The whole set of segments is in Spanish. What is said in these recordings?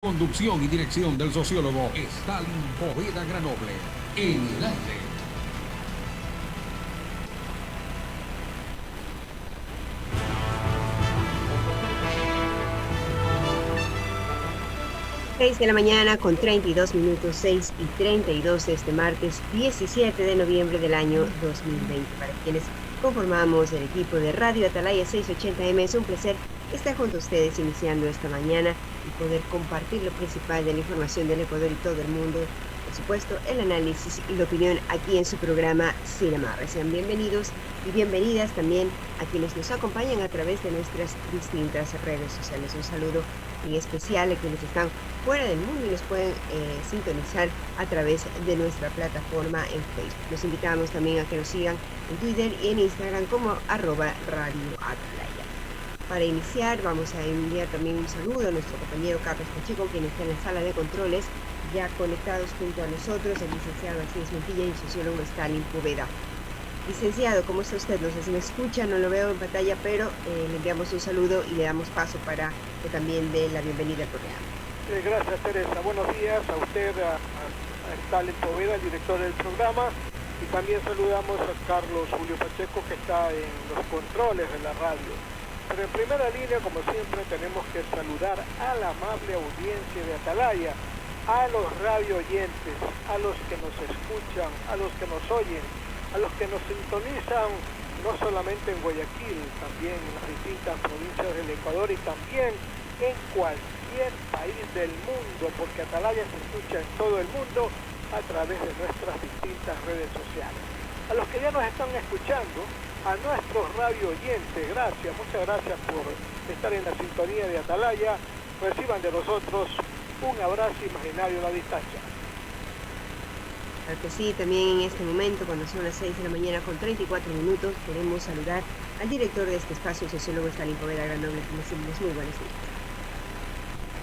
Conducción y dirección del sociólogo Stalin Poveda Granoble. En el aire. Seis de la mañana con 32 minutos, 6:32 de este martes 17 de noviembre del año 2020. Para quienes conformamos el equipo de Radio Atalaya 680M, es un placer estar junto a ustedes iniciando esta mañana y poder compartir lo principal de la información del Ecuador y todo el mundo. Por supuesto, el análisis y la opinión aquí en su programa Sin Amarre. Sean bienvenidos y bienvenidas también a quienes nos acompañan a través de nuestras distintas redes sociales. Un saludo en especial a quienes están fuera del mundo y nos pueden sintonizar a través de nuestra plataforma en Facebook. Los invitamos también a que nos sigan en Twitter y en Instagram como @Radio Atalaya. Para iniciar, vamos a enviar también un saludo a nuestro compañero Carlos Pacheco, quien está en la sala de controles, ya conectados junto a nosotros, el licenciado Alcides Montilla y el sociólogo Stalin Poveda. Licenciado, ¿cómo está usted? No sé si me escucha, no lo veo en pantalla, pero le enviamos un saludo y le damos paso para que también dé la bienvenida al programa. Gracias, Teresa. Buenos días a usted, a Stalin Poveda, el director del programa, y también saludamos a Carlos Julio Pacheco, que está en los controles de la radio. Pero en primera línea, como siempre, tenemos que saludar a la amable audiencia de Atalaya, a los radio oyentes, a los que nos escuchan, a los que nos oyen, a los que nos sintonizan no solamente en Guayaquil, también en las distintas provincias del Ecuador y también en cualquier país del mundo, porque Atalaya se escucha en todo el mundo a través de nuestras distintas redes sociales. A los que ya nos están escuchando, a nuestros radio oyentes, gracias, muchas gracias por estar en la sintonía de Atalaya. Reciban de nosotros un abrazo imaginario a la distancia. Claro que sí, también en este momento, cuando son las 6 de la mañana con 34 minutos, queremos saludar al director de este espacio, el sociólogo Stalin Poveda Granoble. Muy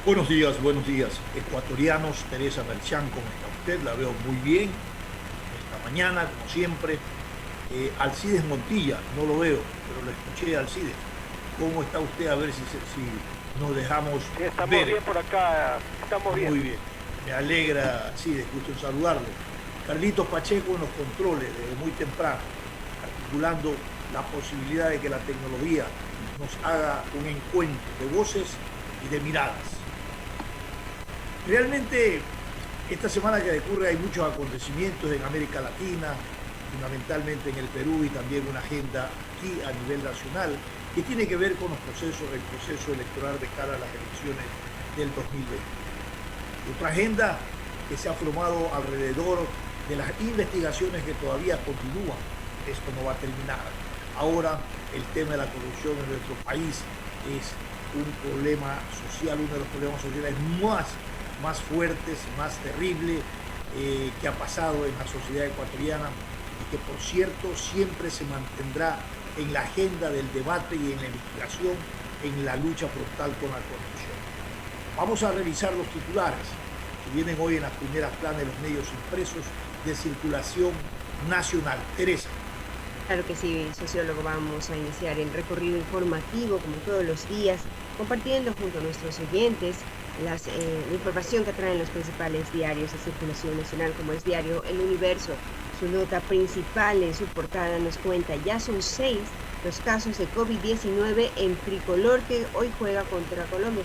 buenos días. Buenos días, ecuatorianos. Teresa Merchán, ¿cómo está usted? La veo muy bien esta mañana, como siempre. Alcides Montilla, no lo veo, pero lo escuché, Alcides. ¿Cómo está usted? A ver si nos dejamos sí, estamos ver. Bien por acá, estamos bien. Muy bien, me alegra, Alcides, gusto en saludarlo. Carlitos Pacheco en los controles desde muy temprano, articulando la posibilidad de que la tecnología nos haga un encuentro de voces y de miradas. Realmente, esta semana que decurre hay muchos acontecimientos en América Latina, fundamentalmente en el Perú, y también una agenda aquí a nivel nacional que tiene que ver con el proceso electoral de cara a las elecciones del 2020. Otra agenda que se ha formado alrededor de las investigaciones que todavía continúan. Esto no va a terminar. Ahora el tema de la corrupción en nuestro país es un problema social, uno de los problemas sociales más fuertes, más terrible que ha pasado en la sociedad ecuatoriana, y que por cierto siempre se mantendrá en la agenda del debate y en la investigación, en la lucha frontal con la corrupción. Vamos a revisar los titulares que vienen hoy en las primeras planas de los medios impresos de circulación nacional. Teresa. Claro que sí, sociólogo, vamos a iniciar el recorrido informativo como todos los días, compartiendo junto a nuestros oyentes la información que traen los principales diarios de circulación nacional, como es diario El Universo. Su nota principal en su portada nos cuenta: ya son 6 los casos de COVID-19 en Tricolor, que hoy juega contra Colombia.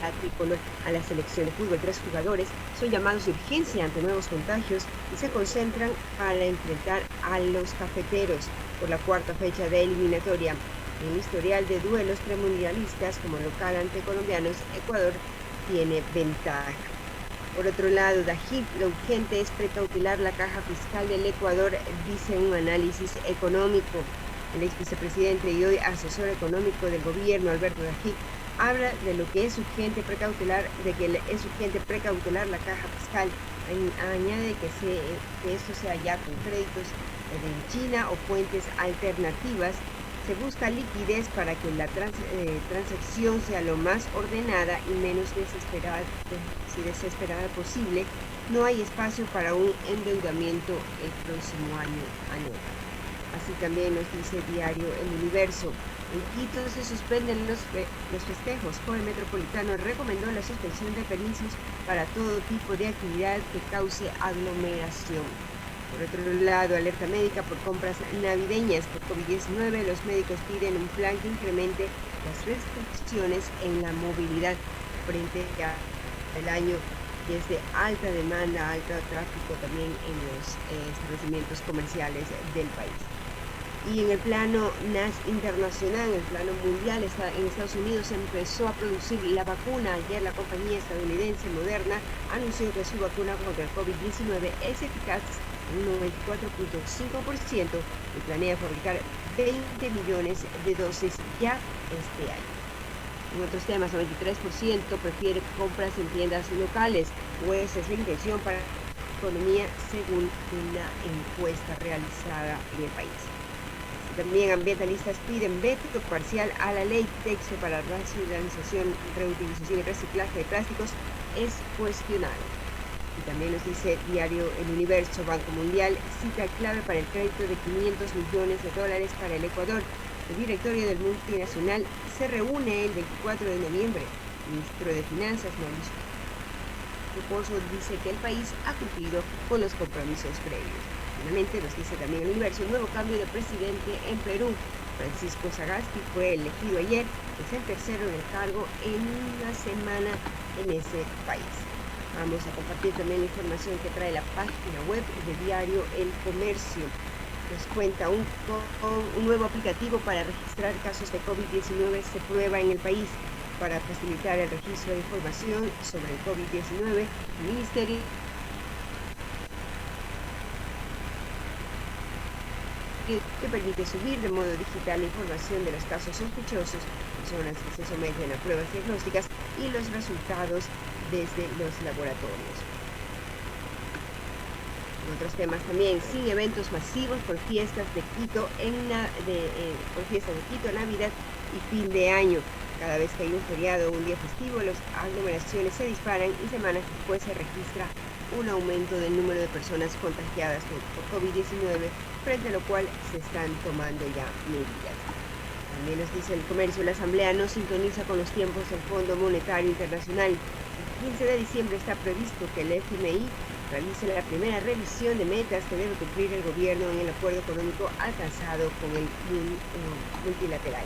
A Tricolor a la selección de fútbol. 3 jugadores son llamados de urgencia ante nuevos contagios y se concentran para enfrentar a los cafeteros por la cuarta fecha de eliminatoria. En el historial de duelos premundialistas como local ante colombianos, Ecuador tiene ventaja. Por otro lado, DAGIP, lo urgente es precautelar la caja fiscal del Ecuador, dice un análisis económico. El ex vicepresidente y hoy asesor económico del gobierno, Alberto DAGIP, habla de lo que es urgente precautelar, la caja fiscal. Añade que esto sea ya con créditos de China o fuentes alternativas. Se busca liquidez para que la transacción sea lo más ordenada y menos desesperada posible. No hay espacio para un endeudamiento el próximo año. Así también nos dice diario El Universo. En Quito se suspenden los festejos. El metropolitano recomendó la suspensión de permisos para todo tipo de actividad que cause aglomeración. Por otro lado, alerta médica por compras navideñas por COVID-19. Los médicos piden un plan que incremente las restricciones en la movilidad frente al año desde alta demanda, alto tráfico también en los establecimientos comerciales del país. Y en el plano internacional, en el plano mundial, en Estados Unidos empezó a producir la vacuna. Ayer la compañía estadounidense Moderna anunció que su vacuna contra el COVID-19 es eficaz en un 94.5% y planea fabricar 20 millones de dosis ya este año. En otros temas, 93% prefiere compras en tiendas locales, pues es la intención para la economía según una encuesta realizada en el país. También ambientalistas piden veto parcial a la ley texto para racionalización, reutilización y reciclaje de plásticos es cuestionado. Y también nos dice diario El Universo, Banco Mundial cita clave para el crédito de $500 millones para el Ecuador. El directorio del multinacional se reúne el 24 de noviembre. El ministro de Finanzas, Mauricio Pozo, dice que el país ha cumplido con los compromisos previos. Finalmente nos dice también El Universo, nuevo cambio de presidente en Perú. Francisco Sagasti fue elegido ayer, es el tercero en el cargo en una semana en ese país. Vamos a compartir también la información que trae la página web de diario El Comercio. Nos cuenta un nuevo aplicativo para registrar casos de COVID-19 se prueba en el país. Para facilitar el registro de información sobre el COVID-19, el Ministerio que permite subir de modo digital la información de los casos sospechosos, personas que se someten a pruebas diagnósticas y los resultados desde los laboratorios. En otros temas también, sin eventos masivos por fiestas de Quito, Navidad y fin de año. Cada vez que hay un feriado o un día festivo, las aglomeraciones se disparan y semanas después se registra un aumento del número de personas contagiadas por COVID-19, frente a lo cual se están tomando ya medidas. También nos dice El Comercio, la Asamblea no sintoniza con los tiempos del Fondo Monetario Internacional. El 15 de diciembre está previsto que el FMI realice la primera revisión de metas que debe cumplir el gobierno en el acuerdo económico alcanzado con el multilateral.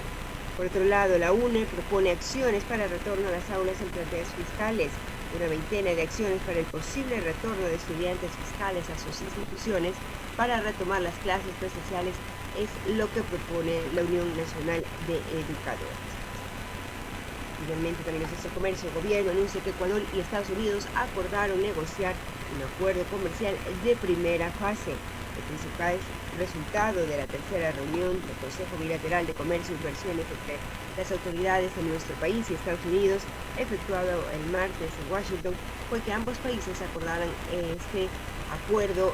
Por otro lado, la UNE propone acciones para el retorno a las aulas en planteles fiscales. Una veintena de acciones para el posible retorno de estudiantes fiscales a sus instituciones para retomar las clases presenciales es lo que propone la Unión Nacional de Educadores. Finalmente, también nos dice El Comercio, el gobierno anuncia que Ecuador y Estados Unidos acordaron negociar un acuerdo comercial de primera fase. El principal resultado de la tercera reunión del Consejo Bilateral de Comercio e Inversiones entre las autoridades de nuestro país y Estados Unidos, efectuado el martes en Washington, fue que ambos países acordaran este acuerdo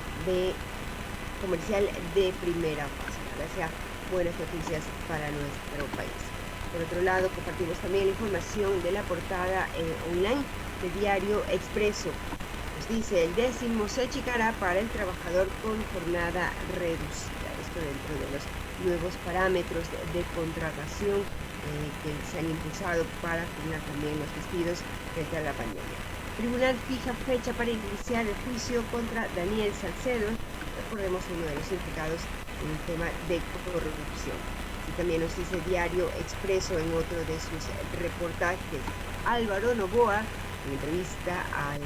comercial de primera fase. Gracias, buenas noticias para nuestro país. Por otro lado, compartimos también la información de la portada online de Diario Expreso. Nos dice, el 10º se achicará para el trabajador con jornada reducida. Esto dentro de los nuevos parámetros de contratación que se han impulsado para frenar también los despidos frente a la pandemia. Tribunal fija fecha para iniciar el juicio contra Daniel Salcedo. Recordemos uno de los implicados en el tema de corrupción. Y también nos dice Diario Expreso en otro de sus reportajes, Álvaro Noboa, en entrevista a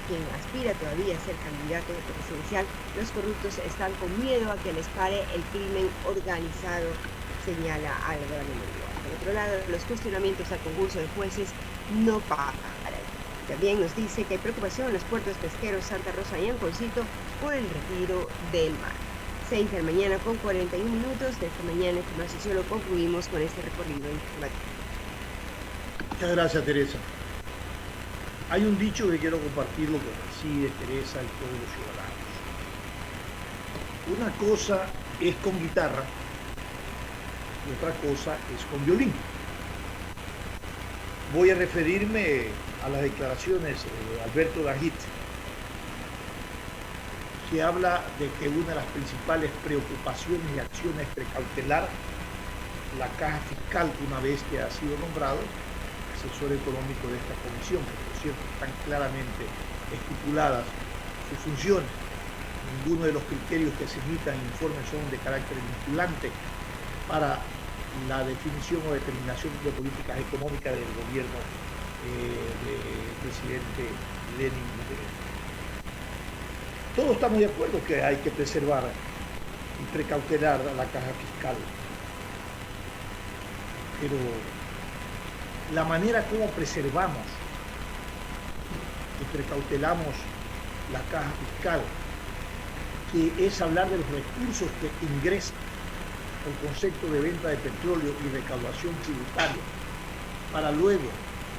quien aspira todavía a ser candidato presidencial, los corruptos están con miedo a que les pare el crimen organizado, señala Álvaro Noboa. Por otro lado, los cuestionamientos al concurso de jueces no paran. También nos dice que hay preocupación en los puertos pesqueros Santa Rosa y Anconcito por el retiro del mar. 6 de la mañana con 41 minutos de esta mañana en Comercio lo concluimos con este recorrido informativo. Muchas gracias, Teresa. Hay un dicho que quiero compartirlo con Alcides, Teresa y todos los ciudadanos. Una cosa es con guitarra y otra cosa es con violín. Voy a referirme a las declaraciones de Alberto Dagit. Se habla de que una de las principales preocupaciones y acciones precautelar la caja fiscal, una vez que ha sido nombrado asesor económico de esta comisión, que por cierto están claramente estipuladas sus funciones. Ninguno de los criterios que se emitan en informes son de carácter vinculante para la definición o determinación de políticas económicas del gobierno del presidente Lenin. Todos estamos de acuerdo que hay que preservar y precautelar la caja fiscal, pero la manera como preservamos y precautelamos la caja fiscal, que es hablar de los recursos que ingresan por concepto de venta de petróleo y recaudación tributaria, para luego,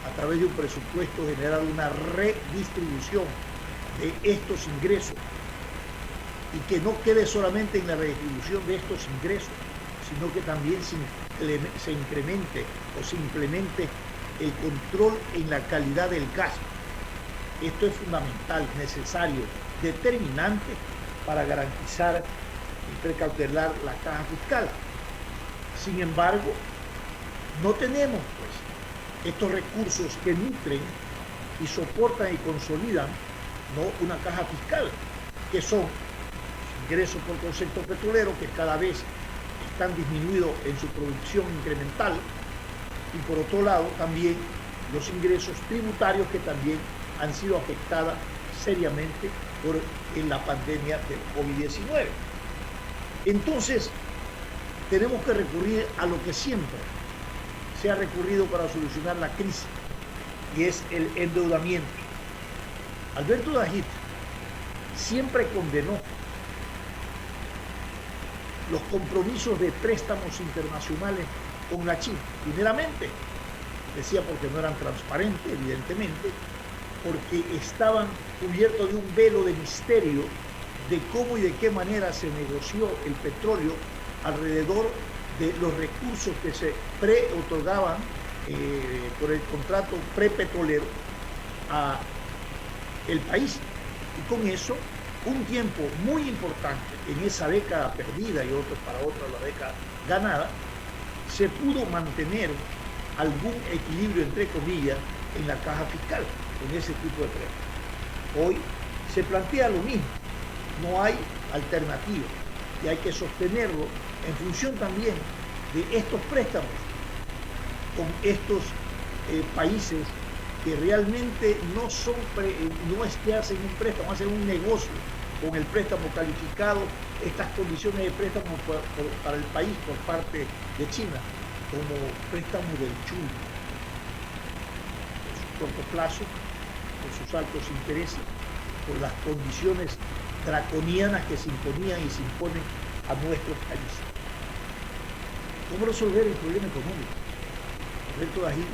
a través de un presupuesto, generar una redistribución de estos ingresos, y que no quede solamente en la redistribución de estos ingresos, sino que también se incremente o se implemente el control en la calidad del gasto. Esto es fundamental, necesario, determinante para garantizar y precautelar la caja fiscal. Sin embargo, no tenemos pues estos recursos que nutren y soportan y consolidan, ¿no?, una caja fiscal, que son ingresos por concepto petrolero, que cada vez están disminuidos en su producción incremental, y por otro lado también los ingresos tributarios, que también han sido afectadas seriamente por la pandemia del COVID-19. Entonces, tenemos que recurrir a lo que siempre se ha recurrido para solucionar la crisis, y es el endeudamiento. Alberto Dajit siempre condenó los compromisos de préstamos internacionales con la China. Primeramente, decía, porque no eran transparentes, evidentemente, porque estaban cubiertos de un velo de misterio de cómo y de qué manera se negoció el petróleo alrededor de los recursos que se pre-otorgaban por el contrato prepetrolero a el país. Y con eso, un tiempo muy importante en esa década perdida y para otra la década ganada, se pudo mantener algún equilibrio, entre comillas, en la caja fiscal con ese tipo de préstamos. Hoy se plantea lo mismo, no hay alternativa y hay que sostenerlo en función también de estos préstamos con estos países que realmente no es que hacen un préstamo, hacen un negocio con el préstamo calificado, estas condiciones de préstamo para el país por parte de China, como préstamo del chul, por su corto plazo, por sus altos intereses, por las condiciones draconianas que se imponían y se imponen a nuestros países. ¿Cómo resolver el problema económico? Alberto Dajit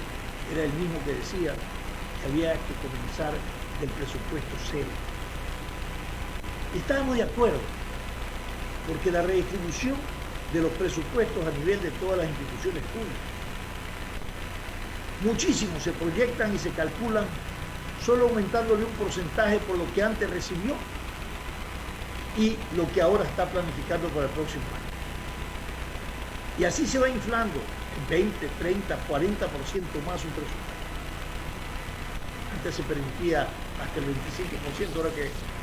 era el mismo que decía que había que comenzar del presupuesto cero. Estábamos de acuerdo, porque la redistribución de los presupuestos a nivel de todas las instituciones públicas, muchísimos se proyectan y se calculan solo aumentándole un porcentaje por lo que antes recibió y lo que ahora está planificando para el próximo año. Y así se va inflando en 20, 30, 40% más un presupuesto. Antes se permitía hasta el 25%,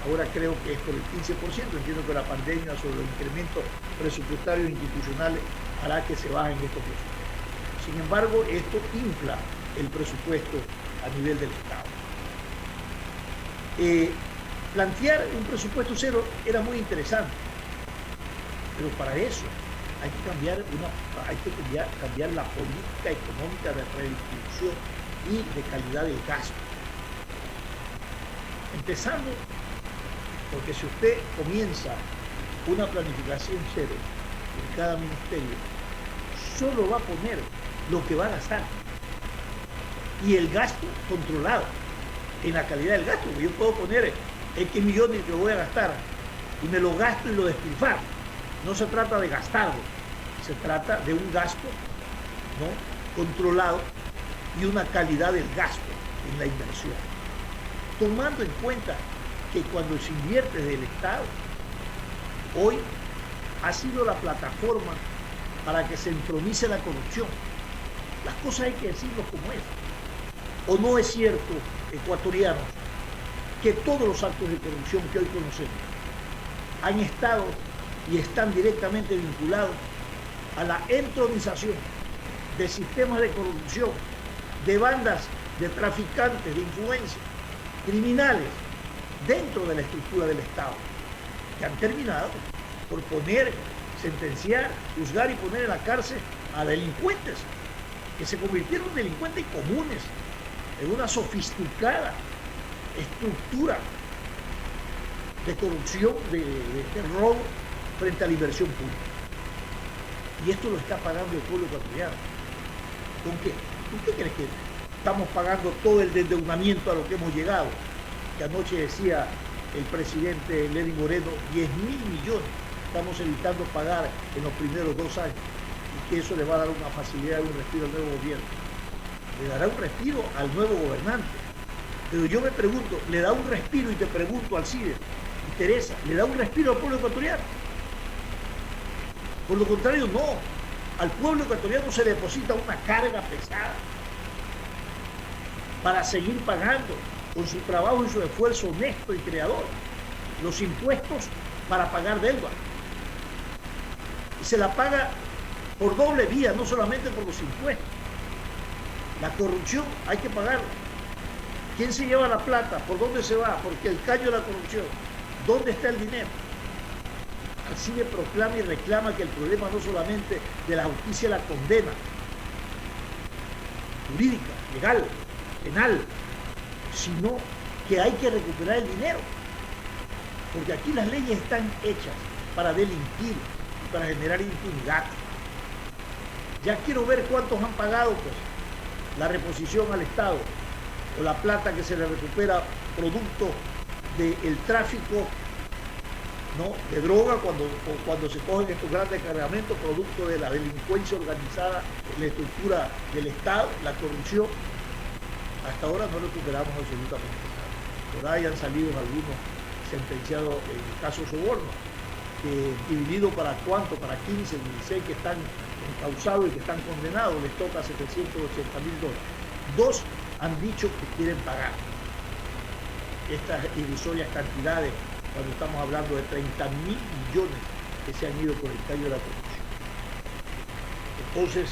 ahora creo que es por el 15%. Entiendo que la pandemia sobre los incrementos presupuestarios institucionales hará que se bajen estos presupuestos. Sin embargo, esto infla el presupuesto a nivel del Estado. Plantear un presupuesto cero era muy interesante, pero para eso hay que cambiar la política económica de redistribución y de calidad del gasto. Empezando, porque si usted comienza una planificación cero en cada ministerio, solo va a poner lo que va a gastar y el gasto controlado en la calidad del gasto. Yo puedo poner X millones que voy a gastar y me lo gasto y lo despilfarro. No se trata de gastarlo, se trata de un gasto, ¿no?, controlado y una calidad del gasto en la inversión. Tomando en cuenta que cuando se invierte del Estado, hoy ha sido la plataforma para que se entronice la corrupción. Las cosas hay que decirlo como es. ¿O no es cierto, ecuatorianos, que todos los actos de corrupción que hoy conocemos han estado y están directamente vinculados a la entronización de sistemas de corrupción, de bandas de traficantes, de influencia, criminales, dentro de la estructura del Estado, que han terminado por poner, sentenciar, juzgar y poner en la cárcel a delincuentes, que se convirtieron en delincuentes comunes, en una sofisticada estructura de corrupción, de robo frente a la inversión pública. Y esto lo está pagando el pueblo ecuatoriano. ¿Con qué? ¿Con qué crees que estamos pagando todo el endeudamiento a lo que hemos llegado? Que anoche decía el presidente Lenín Moreno, 10.000 millones estamos evitando pagar en los primeros 2 años, y que eso le va a dar una facilidad, un respiro al nuevo gobierno. Le dará un respiro al nuevo gobernante. Pero yo me pregunto, ¿le da un respiro? Y te pregunto al CIDE y Teresa, ¿le da un respiro al pueblo ecuatoriano? Por lo contrario, no. Al pueblo ecuatoriano se le deposita una carga pesada para seguir pagando con su trabajo y su esfuerzo honesto y creador los impuestos para pagar deuda. Y se la paga por doble vía, no solamente por los impuestos. La corrupción hay que pagarla. ¿Quién se lleva la plata? ¿Por dónde se va? Porque el caño de la corrupción. ¿Dónde está el dinero? Así le proclama y reclama que el problema no solamente de la justicia la condena jurídica, legal, penal, sino que hay que recuperar el dinero. Porque aquí las leyes están hechas para delinquir y para generar impunidad. Ya quiero ver cuántos han pagado pues la reposición al Estado o la plata que se le recupera producto del tráfico, ¿no?, de droga cuando se cogen estos grandes cargamentos, producto de la delincuencia organizada, la estructura del Estado, la corrupción. Hasta ahora no recuperamos absolutamente nada. Por ahí han salido algunos sentenciados en casos sobornos, dividido para cuánto, para 15, 16 que están encausados y que están condenados, les toca $780.000. 2 han dicho que quieren pagar estas irrisorias cantidades, cuando estamos hablando de 30.000 millones que se han ido por el caño de la corrupción. Entonces,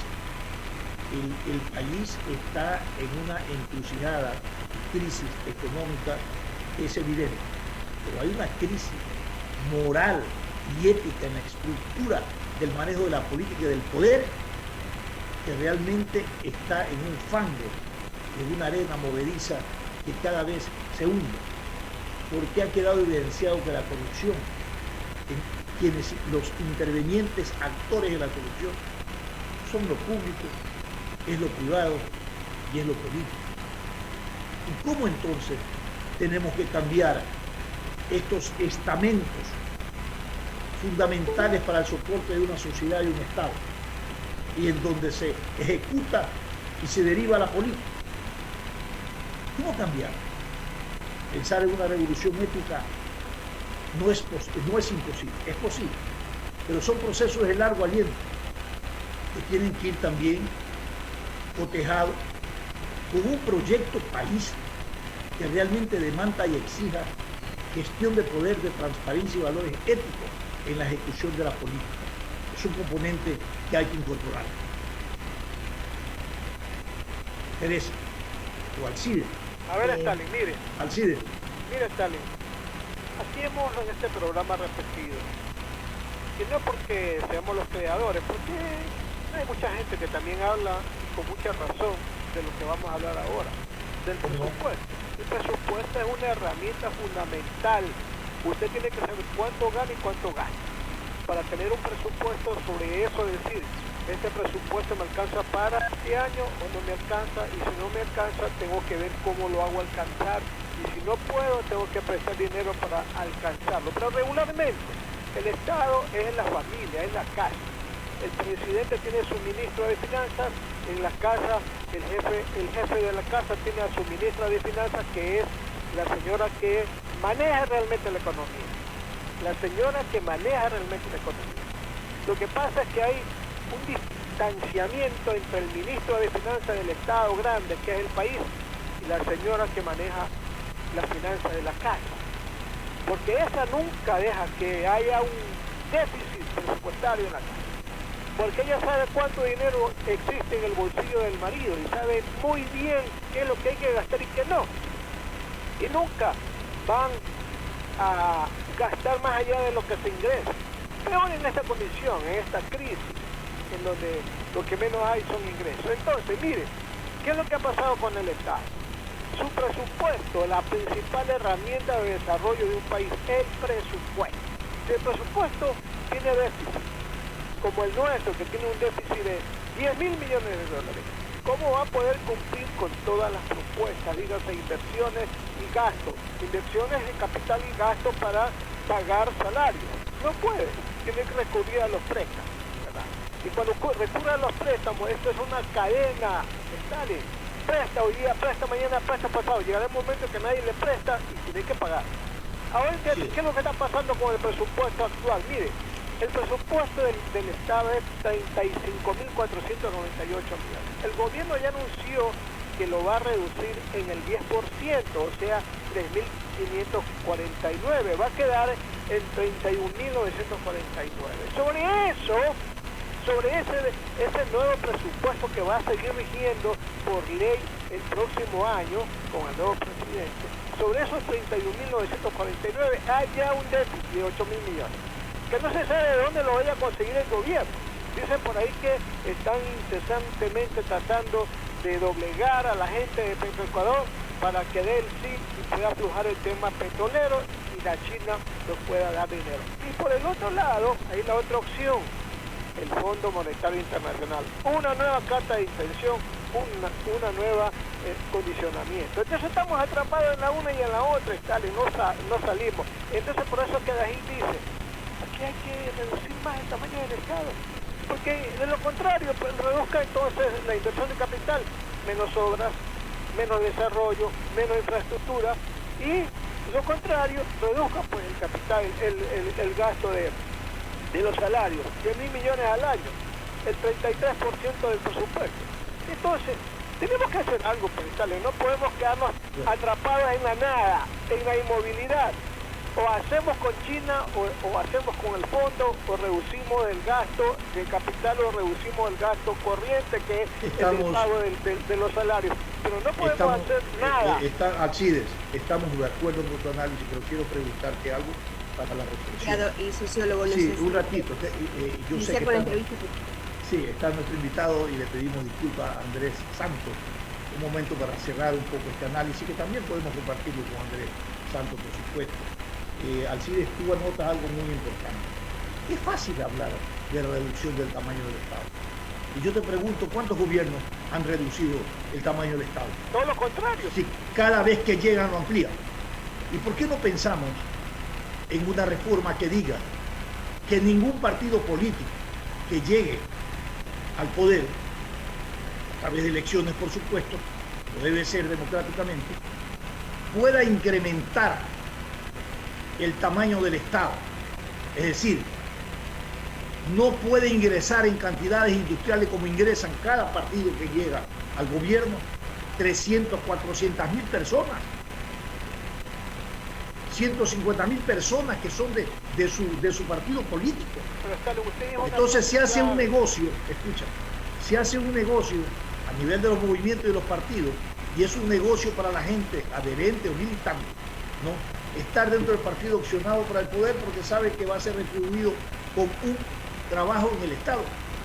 el país está en una encrucijada, crisis económica, es evidente, pero hay una crisis moral y ética en la estructura del manejo de la política y del poder, que realmente está en un fango, en una arena movediza que cada vez se hunde, porque ha quedado evidenciado que la corrupción, los intervenientes actores de la corrupción, son lo público, es lo privado y es lo político. ¿Y cómo entonces tenemos que cambiar estos estamentos fundamentales para el soporte de una sociedad y un Estado, y en donde se ejecuta y se deriva la política? ¿Cómo cambiar? Pensar en una revolución ética no es imposible, es posible, pero son procesos de largo aliento que tienen que ir también cotejados con un proyecto país que realmente demanda y exija gestión de poder, de transparencia y valores éticos en la ejecución de la política. Es un componente que hay que incorporar. Teresa, o Alcide. A ver, Stalin, mire. Alcide. Mire, Stalin, aquí hemos en este programa repetido que no porque seamos los creadores, porque hay mucha gente que también habla con mucha razón de lo que vamos a hablar ahora, del presupuesto. El presupuesto es una herramienta fundamental. Usted tiene que saber cuánto gana y cuánto gasta. Para tener un presupuesto sobre eso, decir, este presupuesto me alcanza para este año o no me alcanza, y si no me alcanza tengo que ver cómo lo hago alcanzar, y si no puedo tengo que prestar dinero para alcanzarlo. Pero regularmente el Estado es la familia, es la casa. El presidente tiene su ministro de finanzas, en la casa el jefe de la casa tiene a su ministra de finanzas, que es la señora que maneja realmente la economía. La señora que maneja realmente la economía. Lo que pasa es que hay un distanciamiento entre el ministro de Finanzas del Estado grande, que es el país, y la señora que maneja las finanzas de la casa. Porque esa nunca deja que haya un déficit presupuestario en la casa. Porque ella sabe cuánto dinero existe en el bolsillo del marido y sabe muy bien qué es lo que hay que gastar y qué no. Y nunca van a gastar más allá de lo que se ingresa. Peor en esta condición, en esta crisis, en donde lo que menos hay son ingresos. Entonces, mire, ¿qué es lo que ha pasado con el Estado? Su presupuesto, la principal herramienta de desarrollo de un país, el presupuesto. Si el presupuesto tiene déficit, como el nuestro, que tiene un déficit de 10.000 millones de dólares, ¿cómo va a poder cumplir con todas las propuestas? Dígase inversiones y gastos, inversiones en capital y gastos para pagar salarios. No puede, tiene que recurrir a los préstamos, ¿verdad? Y cuando recurre a los préstamos, esto es una cadena, ¿vale? Presta hoy día, presta mañana, presta pasado. Llegará un momento que nadie le presta y tiene que pagar. Ahora, ¿qué es lo que está pasando con el presupuesto actual? Mire, el presupuesto del Estado es 35.498 millones. El gobierno ya anunció que lo va a reducir en el 10%, o sea, 3.549. Va a quedar en 31.949. Sobre ese nuevo presupuesto que va a seguir rigiendo por ley el próximo año con el nuevo presidente, sobre esos 31.949 hay ya un déficit de 8.000 millones, que no se sabe de dónde lo vaya a conseguir el gobierno. Dicen por ahí que están incesantemente tratando de doblegar a la gente de Petroecuador para que dé el sí y pueda aflojar el tema petrolero y la China nos pueda dar dinero. Y por el otro lado, hay la otra opción, el Fondo Monetario Internacional, una nueva carta de intención, una nueva condicionamiento. Entonces estamos atrapados en la una y en la otra, y no salimos. Entonces por eso que Dajín dice, aquí hay que reducir más el tamaño del Estado, porque de lo contrario, pues, reduzca entonces la inversión de capital, menos obras, menos desarrollo, menos infraestructura, y lo contrario, reduzca pues el capital, el gasto de los salarios, 10.000 millones al año, el 33% del presupuesto. Entonces, tenemos que hacer algo, pues, no podemos quedarnos atrapados en la nada, en la inmovilidad. O hacemos con China, o hacemos con el fondo, o reducimos el gasto de capital, o reducimos el gasto corriente, que es el pago de los salarios. Pero no podemos hacer nada. Alcides, estamos de acuerdo con tu análisis, pero quiero preguntarte algo para la reflexión. Y sociólogo, no sí, sé un ratito. Yo sé que está nuestro invitado y le pedimos disculpas a Andrés Santos. Un momento para cerrar un poco este análisis, que también podemos compartirlo con Andrés Santos, por supuesto. Alcides, tú anotas algo muy importante. Es fácil hablar de reducción del tamaño del Estado. Y yo te pregunto, ¿cuántos gobiernos han reducido el tamaño del Estado? Todo lo contrario. Sí, cada vez que llegan lo amplían. ¿Y por qué no pensamos en una reforma que diga que ningún partido político que llegue al poder, a través de elecciones por supuesto, lo debe ser democráticamente, pueda incrementar el tamaño del Estado? Es decir, no puede ingresar en cantidades industriales como ingresan cada partido que llega al gobierno, 300, 400.000 personas. 150.000 personas que son de su partido político. Entonces se hace un negocio, escucha, se hace un negocio a nivel de los movimientos y de los partidos, y es un negocio para la gente adherente o militante, ¿no? Estar dentro del partido opcionado para el poder porque sabe que va a ser retribuido con un trabajo en el Estado.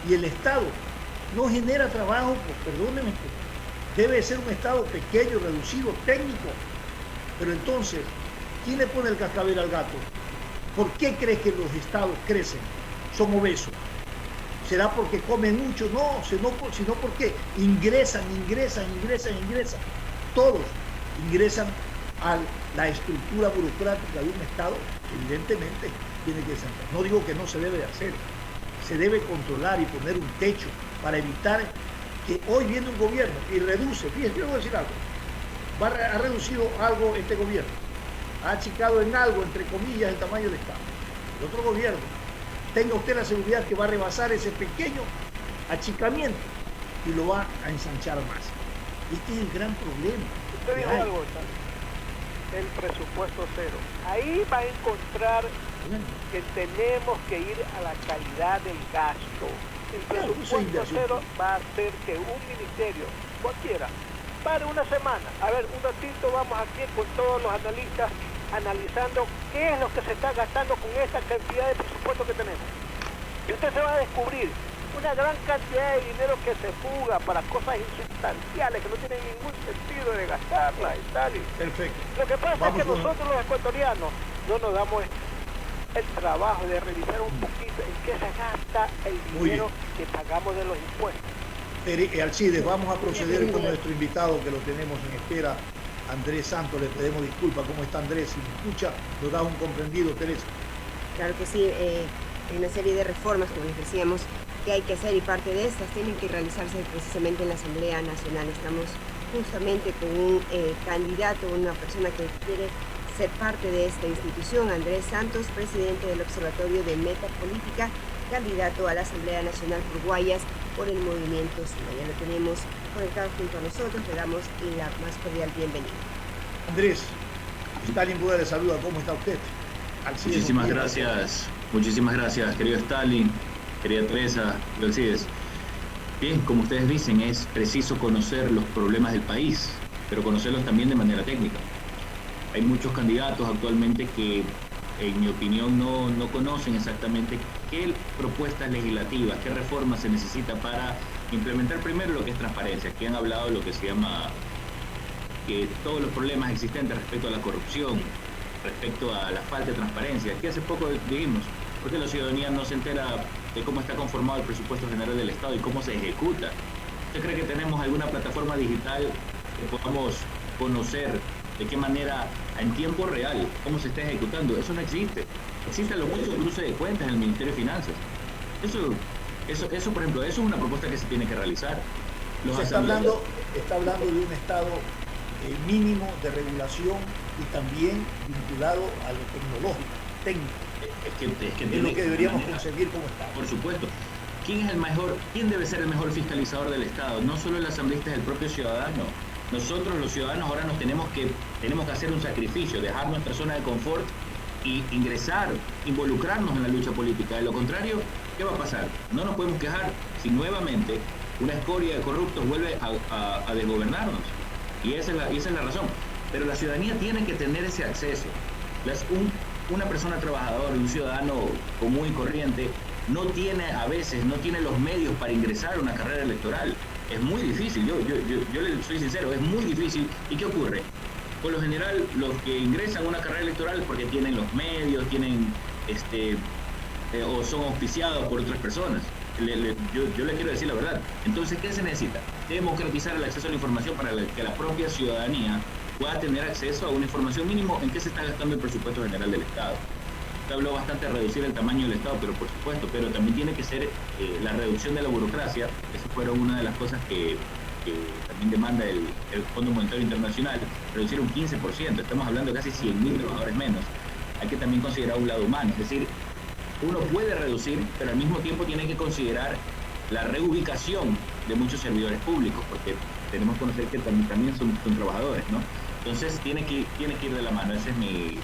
Y el Estado no genera trabajo, pues, perdónenme, debe ser un Estado pequeño, reducido, técnico. Pero entonces, ¿quién le pone el cascabel al gato? ¿Por qué crees que los estados crecen? Son obesos. ¿Será porque comen mucho? No, sino porque ingresan. Todos ingresan a la estructura burocrática de un Estado, evidentemente tiene que ser. No digo que no se debe hacer, se debe controlar y poner un techo para evitar que hoy viene un gobierno y reduce. Fíjense, yo voy a decir algo, ha reducido algo este gobierno, ha achicado en algo, entre comillas, el tamaño del Estado. El otro gobierno, tenga usted la seguridad que va a rebasar ese pequeño achicamiento y lo va a ensanchar más. Este es el gran problema. Usted dijo algo, el presupuesto cero. Ahí va a encontrar que tenemos que ir a la calidad del gasto. El presupuesto cero va a hacer que un ministerio, cualquiera, pare una semana. A ver, un ratito vamos aquí con todos los analistas analizando qué es lo que se está gastando con esta cantidad de presupuesto que tenemos. Y usted se va a descubrir una gran cantidad de dinero que se fuga para cosas insustanciales que no tienen ningún sentido de gastarla y tal. Perfecto. Lo que pasa es que nosotros los ecuatorianos no nos damos el trabajo de revisar un poquito en qué se gasta el dinero que pagamos de los impuestos. Alcides, vamos a proceder con nuestro invitado que lo tenemos en espera, Andrés Santos. Le pedimos disculpas. ¿Cómo está Andrés? Si me escucha, nos da un comprendido, Teresa. Claro que sí, hay una serie de reformas, como les decíamos, que hay que hacer, y parte de estas tienen que realizarse precisamente en la Asamblea Nacional. Estamos justamente con un candidato, una persona que quiere ser parte de esta institución, Andrés Santos, presidente del Observatorio de Metapolítica, candidato a la Asamblea Nacional por Guayas por el Movimiento Suma. Ya lo tenemos conectado junto a nosotros, le damos la más cordial bienvenida. Andrés, Stalin Buda le saluda, ¿cómo está usted? Muchísimas gracias, querido Stalin, querida Teresa, Alcides. Bien, como ustedes dicen, es preciso conocer los problemas del país, pero conocerlos también de manera técnica. Hay muchos candidatos actualmente que, en mi opinión, no conocen exactamente qué propuestas legislativas, qué reformas se necesita para implementar primero lo que es transparencia. Aquí han hablado de lo que se llama que todos los problemas existentes respecto a la corrupción, respecto a la falta de transparencia. Aquí hace poco dijimos, ¿por qué la ciudadanía no se entera de cómo está conformado el presupuesto general del Estado y cómo se ejecuta? ¿Usted cree que tenemos alguna plataforma digital que podamos conocer de qué manera, en tiempo real, cómo se está ejecutando? Eso no existe. Existen los muchos cruces de cuentas en el Ministerio de Finanzas. Eso, por ejemplo, eso es una propuesta que se tiene que realizar. Está hablando de un Estado mínimo de regulación y también vinculado a lo tecnológico, técnico. Es lo que deberíamos conseguir como Estado. Por supuesto. ¿Quién debe ser el mejor fiscalizador del Estado? No solo el asambleísta, es el propio ciudadano. Nosotros los ciudadanos ahora tenemos que hacer un sacrificio, dejar nuestra zona de confort y ingresar, involucrarnos en la lucha política. De lo contrario, ¿qué va a pasar? No nos podemos quejar si nuevamente una escoria de corruptos vuelve a desgobernarnos. Y esa es la razón. Pero la ciudadanía tiene que tener ese acceso. Una persona trabajadora, un ciudadano común y corriente, a veces no tiene los medios para ingresar a una carrera electoral. Es muy difícil, yo le soy sincero, es muy difícil. ¿Y qué ocurre? Por lo general, los que ingresan a una carrera electoral es porque tienen los medios, o son auspiciados por otras personas. Yo le quiero decir la verdad. Entonces, ¿qué se necesita? Democratizar el acceso a la información para que la propia ciudadanía pueda tener acceso a una información mínimo en qué se está gastando el presupuesto general del Estado. Se habló bastante de reducir el tamaño del Estado, pero por supuesto, pero también tiene que ser la reducción de la burocracia. Esa fue una de las cosas que también demanda el Fondo Monetario Internacional, reducir un 15%, estamos hablando de casi 100.000 trabajadores menos. Hay que también considerar un lado humano, es decir, uno puede reducir, pero al mismo tiempo tiene que considerar la reubicación de muchos servidores públicos, porque tenemos que conocer que también son trabajadores, ¿no? Entonces tiene que ir de la mano, ese es mi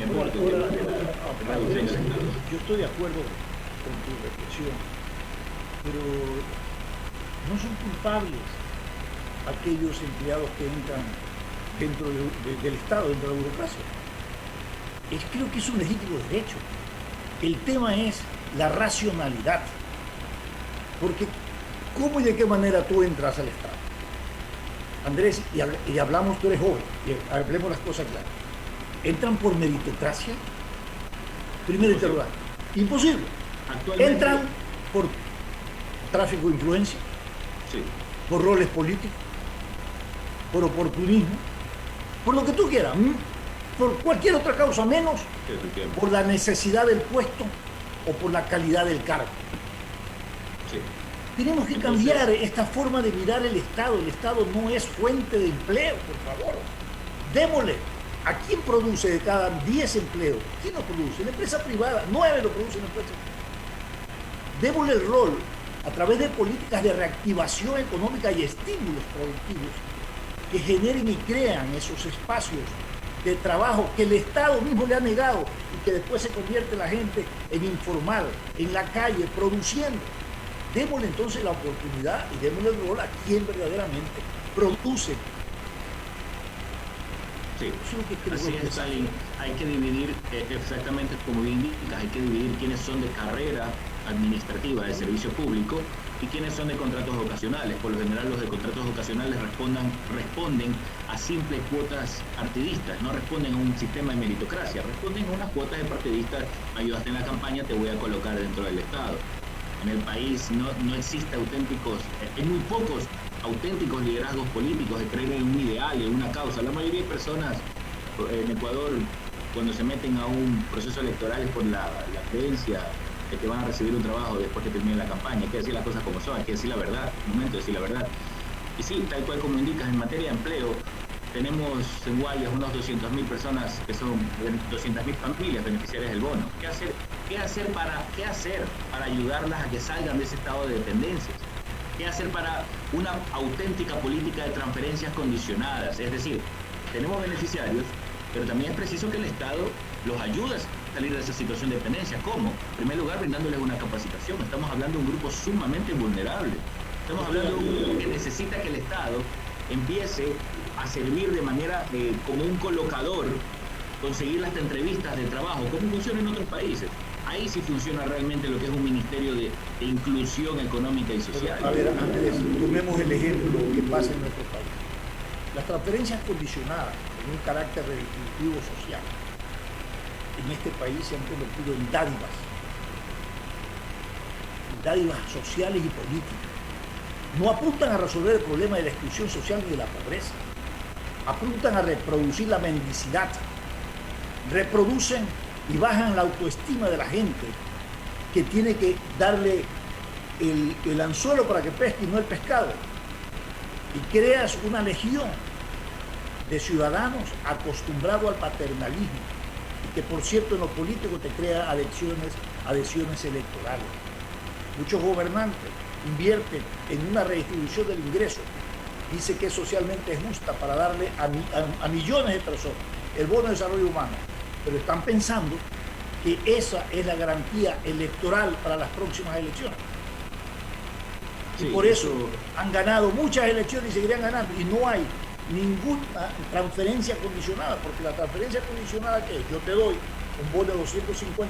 aporte. Yo estoy de acuerdo con tu reflexión, pero no son culpables aquellos empleados que entran dentro del Estado, dentro de la burocracia. Creo que es un legítimo derecho. El tema es la racionalidad, porque ¿cómo y de qué manera tú entras al Estado? Andrés, y hablamos, tú eres joven, y hablemos las cosas claras. ¿Entran por meritocracia? Primer interrogante. Imposible. ¿Entran por tráfico de influencia? Sí. ¿Por roles políticos? ¿Por oportunismo? Por lo que tú quieras. Por cualquier otra causa, menos por la necesidad del puesto o por la calidad del cargo. Sí. Tenemos que cambiar esta forma de mirar el Estado. El Estado no es fuente de empleo, por favor. Démosle. ¿A quién produce de cada 10 empleos? ¿Quién lo produce? La empresa privada. 9 lo produce la empresa privada. Démosle el rol a través de políticas de reactivación económica y estímulos productivos que generen y crean esos espacios de trabajo que el Estado mismo le ha negado y que después se convierte la gente en informal, en la calle, produciendo. Démosle entonces la oportunidad y démosle el rol a quien verdaderamente produce. Sí, así es, Stalin. Hay que dividir, exactamente como bien indicas, hay que dividir quiénes son de carrera administrativa de servicio público y quiénes son de contratos ocasionales. Por lo general los de contratos ocasionales responden a simples cuotas partidistas, no responden a un sistema de meritocracia, responden a unas cuotas de partidistas: ayudaste en la campaña, te voy a colocar dentro del Estado. En el país no existe hay muy pocos auténticos liderazgos políticos de creer en un ideal, en una causa. La mayoría de personas en Ecuador, cuando se meten a un proceso electoral, es por la creencia de que van a recibir un trabajo después que termine la campaña. Hay que decir las cosas como son, hay que decir la verdad, es momento de decir la verdad. Y sí, tal cual como indicas, en materia de empleo, tenemos en Guayas unos 200.000 personas que son 200.000 familias beneficiarias del bono. ¿Qué hacer para ayudarlas a que salgan de ese estado de dependencias? ¿Qué hacer para una auténtica política de transferencias condicionadas? Es decir, tenemos beneficiarios, pero también es preciso que el Estado los ayude a salir de esa situación de dependencia. ¿Cómo? En primer lugar, brindándoles una capacitación. Estamos hablando de un grupo sumamente vulnerable. Estamos hablando de un grupo que necesita que el Estado empiece a servir de manera como un colocador, conseguir las entrevistas de trabajo, como funciona en otros países. Ahí sí funciona realmente lo que es un ministerio de inclusión económica y social. A ver, Andrés, tomemos el ejemplo que pasa en nuestro país. Las transferencias condicionadas con un carácter redistributivo social en este país se han convertido en dádivas sociales y políticas. No apuntan a resolver el problema de la exclusión social ni de la pobreza. Apuntan a reproducir la mendicidad. Reproducen y bajan la autoestima de la gente, que tiene que darle el anzuelo para que pesque y no el pescado. Y creas una legión de ciudadanos acostumbrados al paternalismo, y que por cierto en lo político te crea adhesiones electorales. Muchos gobernantes invierten en una redistribución del ingreso, dice que es socialmente justa para darle a millones de personas el bono de desarrollo humano, pero están pensando que esa es la garantía electoral para las próximas elecciones. Y sí, por eso han ganado muchas elecciones y seguirán ganando. Y no hay ninguna transferencia condicionada, porque la transferencia condicionada, que es: yo te doy un bono de $250,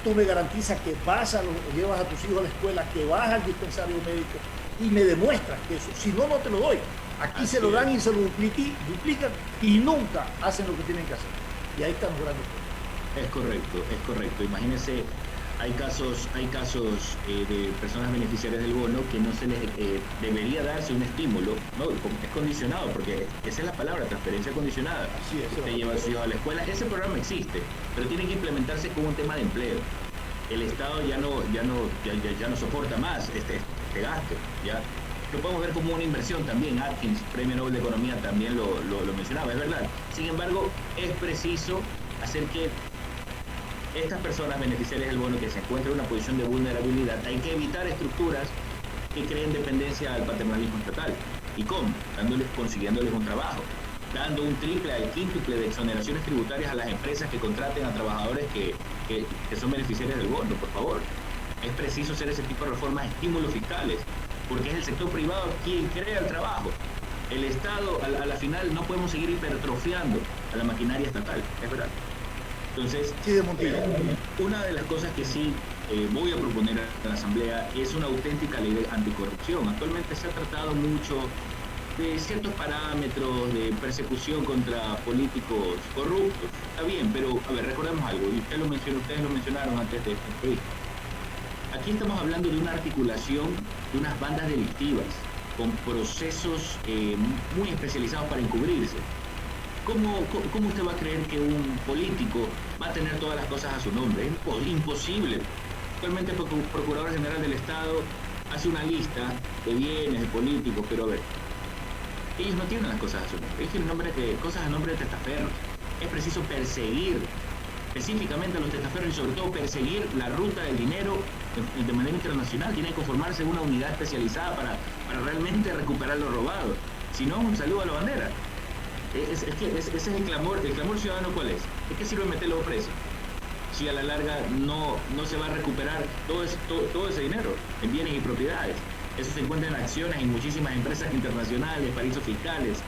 tú me garantizas que llevas a tus hijos a la escuela, que vas al dispensario médico y me demuestras que eso. Si no, no te lo doy. Aquí se lo dan y se lo duplican y nunca hacen lo que tienen que hacer. Y ahí están los grandes problemas. Es correcto. Imagínense, hay casos de personas beneficiarias del bono que no se les debería darse un estímulo, ¿no? Es condicionado, porque esa es la palabra, transferencia condicionada. Así es. Usted lleva a sus hijos a la escuela. Ese programa existe, pero tiene que implementarse como un tema de empleo. El Estado ya no soporta más este gasto, ¿ya? Lo podemos ver como una inversión también. Atkins, Premio Nobel de Economía, también lo mencionaba, es verdad. Sin embargo, es preciso hacer que estas personas beneficiarias del bono que se encuentran en una posición de vulnerabilidad, hay que evitar estructuras que creen dependencia al paternalismo estatal. ¿Y cómo? Consiguiéndoles un trabajo, dando un triple al quíntuple de exoneraciones tributarias a las empresas que contraten a trabajadores que son beneficiarios del bono, por favor. Es preciso hacer ese tipo de reformas, estímulos fiscales, porque es el sector privado quien crea el trabajo. El Estado, a la final, no podemos seguir hipertrofiando a la maquinaria estatal, es verdad. Entonces, sí, de Montilla. Una de las cosas que sí voy a proponer a la Asamblea es una auténtica ley de anticorrupción. Actualmente se ha tratado mucho de ciertos parámetros de persecución contra políticos corruptos. Está bien, pero a ver, recordemos algo, y ustedes lo mencionaron antes de esta entrevista. Aquí estamos hablando de una articulación de unas bandas delictivas con procesos muy especializados para encubrirse. ¿Cómo usted va a creer que un político va a tener todas las cosas a su nombre? Es imposible. Actualmente el Procurador General del Estado hace una lista de bienes de políticos, pero a ver, ellos no tienen las cosas a su nombre, ellos tienen cosas a nombre de testaferros. Es preciso perseguir específicamente a los testaferros y sobre todo perseguir la ruta del dinero de manera internacional. Tiene que conformarse una unidad especializada para realmente recuperar lo robado. Si no, un saludo a la bandera. Ese es el clamor ciudadano. ¿Cuál es? ¿De qué sirve meterlo preso si a la larga no se va a recuperar todo ese dinero en bienes y propiedades? Eso se encuentra en acciones en muchísimas empresas internacionales, paraísos fiscales,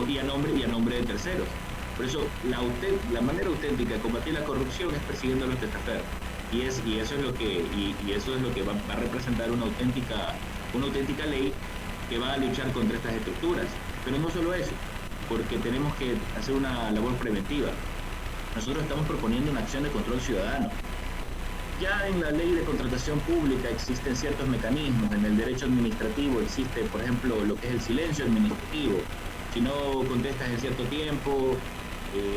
y a nombre de terceros. Por eso la manera auténtica de combatir la corrupción es persiguiendo a los testaferros. Y eso es lo que va a representar una auténtica ley que va a luchar contra estas estructuras. Pero no solo eso, porque tenemos que hacer una labor preventiva. Nosotros estamos proponiendo una acción de control ciudadano. Ya en la ley de contratación pública existen ciertos mecanismos, en el derecho administrativo existe, por ejemplo, lo que es el silencio administrativo. Si no contestas en cierto tiempo,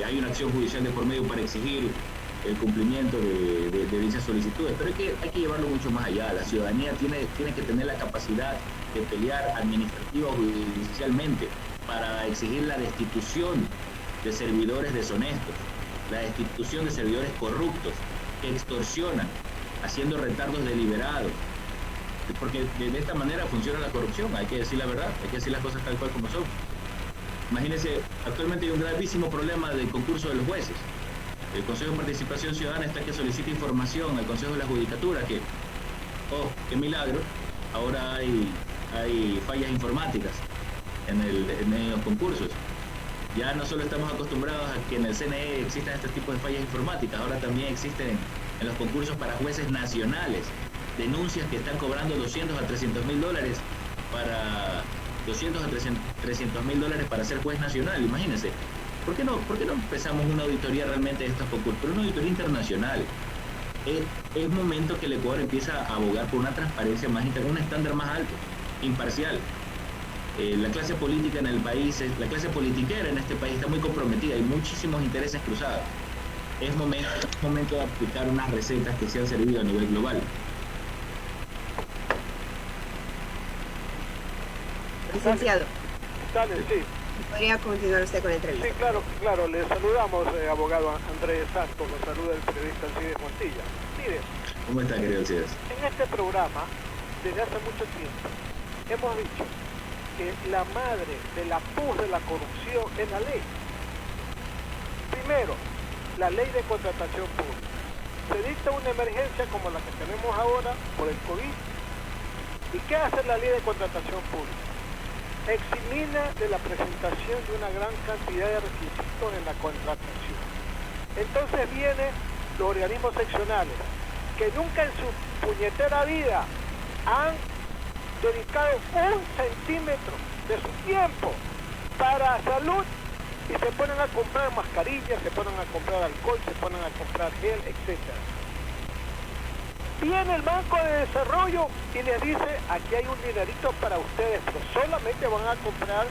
hay una acción judicial de por medio para exigir el cumplimiento de dichas solicitudes. Pero hay que llevarlo mucho más allá. La ciudadanía tiene que tener la capacidad de pelear administrativa o judicialmente para exigir la destitución de servidores deshonestos, la destitución de servidores corruptos que extorsionan, haciendo retardos deliberados, porque de esta manera funciona la corrupción. Hay que decir la verdad, hay que decir las cosas tal cual como son. Imagínense, actualmente hay un gravísimo problema del concurso de los jueces. El Consejo de Participación Ciudadana está que solicita información al Consejo de la Judicatura que, qué milagro, ahora hay fallas informáticas en los concursos. Ya no solo estamos acostumbrados a que en el CNE existan este tipo de fallas informáticas, ahora también existen en los concursos para jueces nacionales denuncias que están cobrando 200 a 300 mil dólares para 200 a 300 mil dólares para ser juez nacional. Imagínense, ¿por qué no empezamos una auditoría realmente de estos concursos? Pero una auditoría internacional. Es momento que el Ecuador empiece a abogar por una transparencia más interna, un estándar más alto, imparcial. La clase política en el país, la clase politiquera en este país está muy comprometida, hay muchísimos intereses cruzados. Es momento de aplicar unas recetas que se han servido a nivel global. Licenciado. Dale, sí. ¿Podría continuar usted con la entrevista? Sí, claro. Le saludamos, abogado Andrés Santos. Lo saluda el periodista Alcides Montilla. Mire, ¿Cómo está, querido Alcides? en este programa, desde hace mucho tiempo, hemos dicho que la madre de la pus de la corrupción es la ley. Primero, la ley de contratación pública. Se dicta una emergencia como la que tenemos ahora por el COVID. ¿Y qué hace la ley de contratación pública? Eximina de la presentación de una gran cantidad de requisitos en la contratación. Entonces vienen los organismos seccionales que nunca en su puñetera vida han dedicado 1 centímetro de su tiempo para salud y se ponen a comprar mascarillas, se ponen a comprar alcohol, se ponen a comprar gel, etc. Viene el Banco de Desarrollo y les dice, aquí hay un dinerito para ustedes, pero solamente van a comprar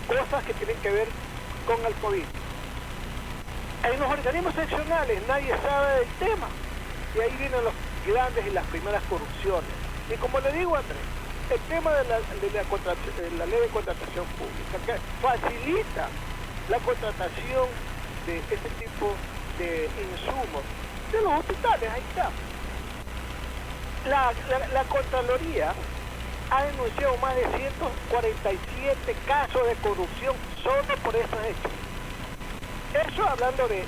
cosas que tienen que ver con el COVID. En los organismos seccionales nadie sabe del tema y ahí vienen los grandes y las primeras corrupciones. Y como le digo, Andrés, el tema de la ley de contratación pública, que facilita la contratación de este tipo de insumos de los hospitales, ahí está. La Contraloría ha denunciado más de 147 casos de corrupción solo por esos hechos. Eso hablando de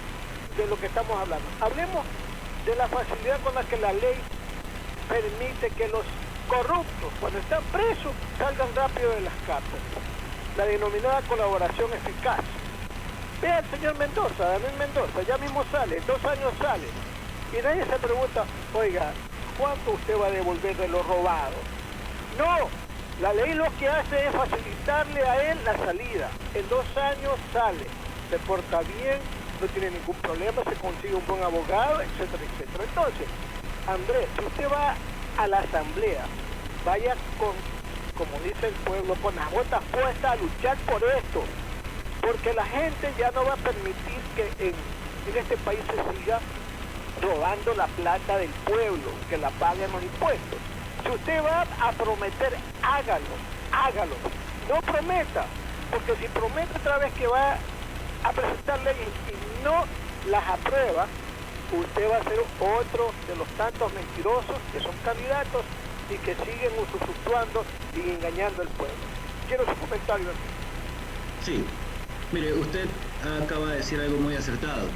lo que estamos hablando. Hablemos de la facilidad con la que la ley permite que los corruptos, cuando están presos, salgan rápido de las cárceles. La denominada colaboración eficaz. Vea al señor Mendoza, Daniel Mendoza, ya mismo sale, en 2 años sale. Y nadie se pregunta, oiga, ¿cuánto usted va a devolver de lo robado? No, la ley lo que hace es facilitarle a él la salida. En 2 años sale, se porta bien, no tiene ningún problema, se consigue un buen abogado, etcétera, etcétera. Entonces, Andrés, si usted va a la asamblea, vaya con, como dice el pueblo, con las botas puestas a luchar por esto, porque la gente ya no va a permitir que en este país se siga robando la plata del pueblo, que la paguen los impuestos. Si usted va a prometer, hágalo, no prometa, porque si promete otra vez que va a presentar leyes y no las aprueba, usted va a ser otro de los tantos mentirosos que son candidatos y que siguen usufructuando y engañando al pueblo. Quiero su comentario aquí. Sí, mire, usted acaba de decir algo muy acertado.